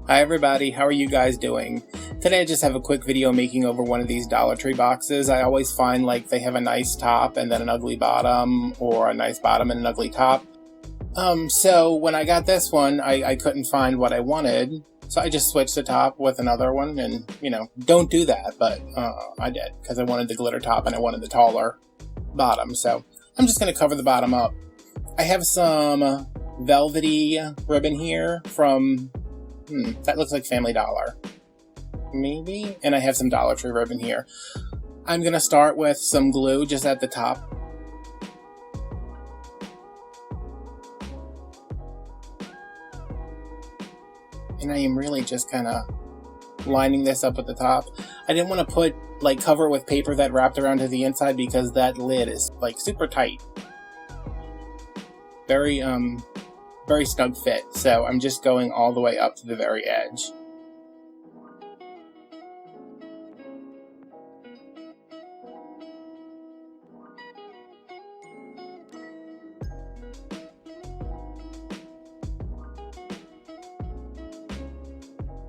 Hi everybody, how are you guys doing? Today I just have a quick video making over one of these Dollar Tree boxes. I always find like they have a nice top and then an ugly bottom, or a nice bottom and an ugly top. So when I got this one, I couldn't find what I wanted, so I just switched the top with another one, and don't do that, but I did, because I wanted the glitter top and I wanted the taller bottom, so I'm just going to cover the bottom up. I have some velvety ribbon here from that looks like Family Dollar, maybe? And I have some Dollar Tree ribbon here. I'm going to start with some glue just at the top. And I am really just kind of lining this up at the top. I didn't want to cover it with paper that wrapped around to the inside because that lid is like super tight. Very snug fit, so I'm just going all the way up to the very edge.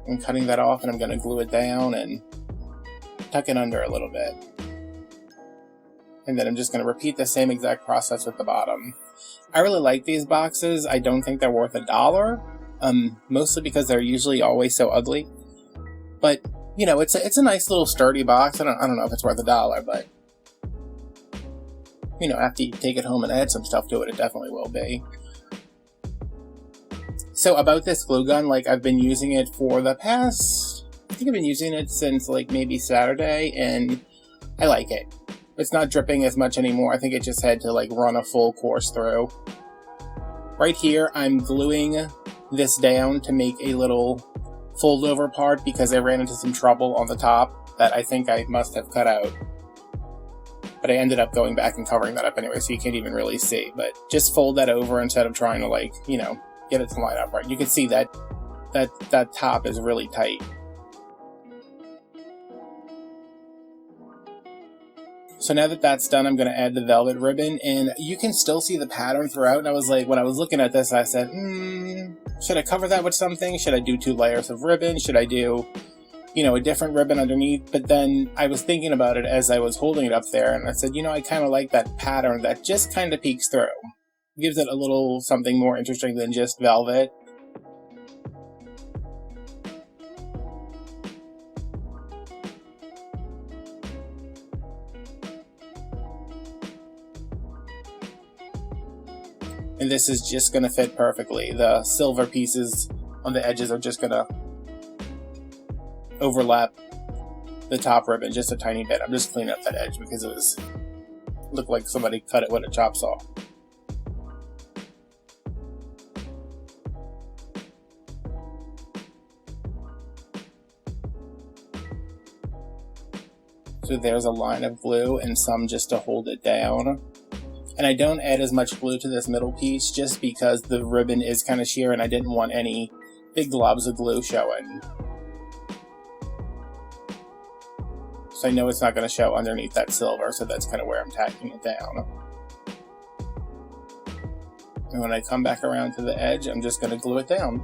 I'm cutting that off, and I'm going to glue it down and tuck it under a little bit. And then I'm just going to repeat the same exact process with the bottom. I really like these boxes. I don't think they're worth $1, mostly because they're usually always so ugly. But, it's a nice little sturdy box. I don't know if it's worth $1, but, after you take it home and add some stuff to it, it definitely will be. So about this glue gun, I've been using it for the past, I think I've been using it since maybe Saturday, and I like it. It's not dripping as much anymore. I think it just had to run a full course through. Right here, I'm gluing this down to make a little fold over part because I ran into some trouble on the top that I think I must have cut out. But I ended up going back and covering that up anyway, so you can't even really see. But just fold that over instead of trying to get it to line up right. You can see that top is really tight. So now that that's done, I'm going to add the velvet ribbon, and you can still see the pattern throughout. And I was when I was looking at this, I said, should I cover that with something? Should I do 2 layers of ribbon? Should I do, a different ribbon underneath? But then I was thinking about it as I was holding it up there, and I said, I kind of like that pattern that just kind of peeks through. Gives it a little something more interesting than just velvet. And this is just going to fit perfectly. The silver pieces on the edges are just going to overlap the top ribbon just a tiny bit. I'm just cleaning up that edge because it looked like somebody cut it with a chop saw. So there's a line of glue and some just to hold it down. And I don't add as much glue to this middle piece just because the ribbon is kind of sheer and I didn't want any big globs of glue showing. So I know it's not going to show underneath that silver, so that's kind of where I'm tacking it down. And when I come back around to the edge, I'm just going to glue it down.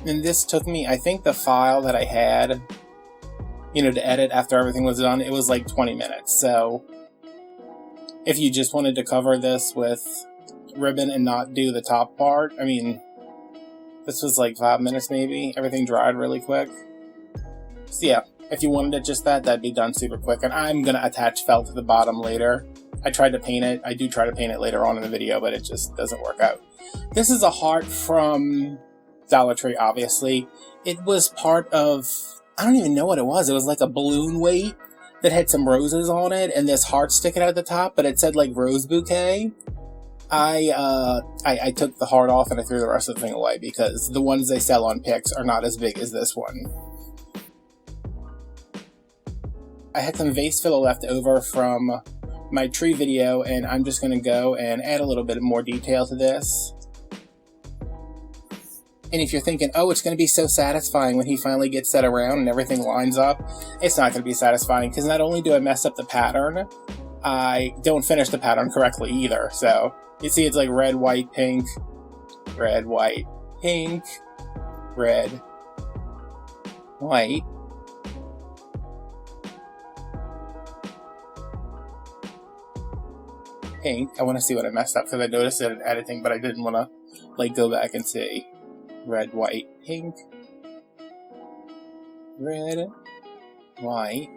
And this took me, I think the file that I had, to edit after everything was done, it was 20 minutes. So if you just wanted to cover this with ribbon and not do the top part, this was 5 minutes maybe. Everything dried really quick. So yeah, if you wanted it just that'd be done super quick. And I'm going to attach felt to the bottom later. I tried to paint it. I do try to paint it later on in the video, but it just doesn't work out. This is a heart from Dollar Tree, obviously. It was part of, I don't even know what it was. It was like a balloon weight that had some roses on it and this heart sticking out at the top, but it said rose bouquet. I took the heart off and I threw the rest of the thing away because the ones they sell on Pix are not as big as this one. I had some vase filler left over from my tree video, and I'm just going to go and add a little bit more detail to this. And if you're thinking, oh, it's going to be so satisfying when he finally gets set around and everything lines up, it's not going to be satisfying because not only do I mess up the pattern, I don't finish the pattern correctly either. So you see it's red, white, pink, red, white, pink. red, white, pink. I want to see what I messed up because I noticed it in editing, but I didn't want to like go back and see. Red, white, pink. Red, white,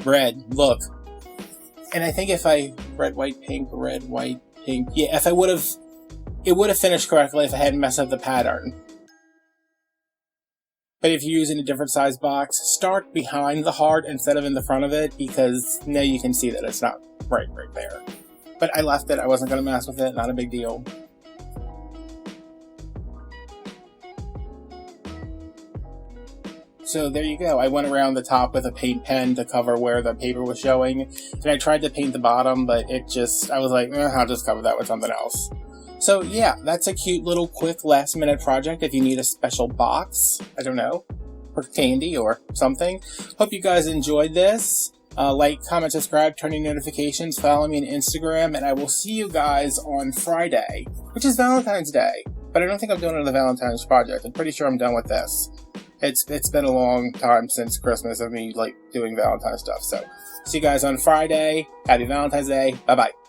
red. Look. And I think if I red, white, pink, yeah, if I would have, it would have finished correctly if I hadn't messed up the pattern. But if you're using a different size box, start behind the heart instead of in the front of it, because now you can see that it's not right there. But I left it. I wasn't going to mess with it. Not a big deal. So there you go. I went around the top with a paint pen to cover where the paper was showing. And I tried to paint the bottom, but I was like, I'll just cover that with something else. So yeah, that's a cute little quick last minute project if you need a special box, I don't know, for candy or something. Hope you guys enjoyed this. Like, comment, subscribe, turn on notifications, follow me on Instagram, and I will see you guys on Friday, which is Valentine's Day. But I don't think I'm doing another Valentine's project. I'm pretty sure I'm done with this. It's been a long time since Christmas of me, like, doing Valentine's stuff. So, see you guys on Friday. Happy Valentine's Day. Bye-bye.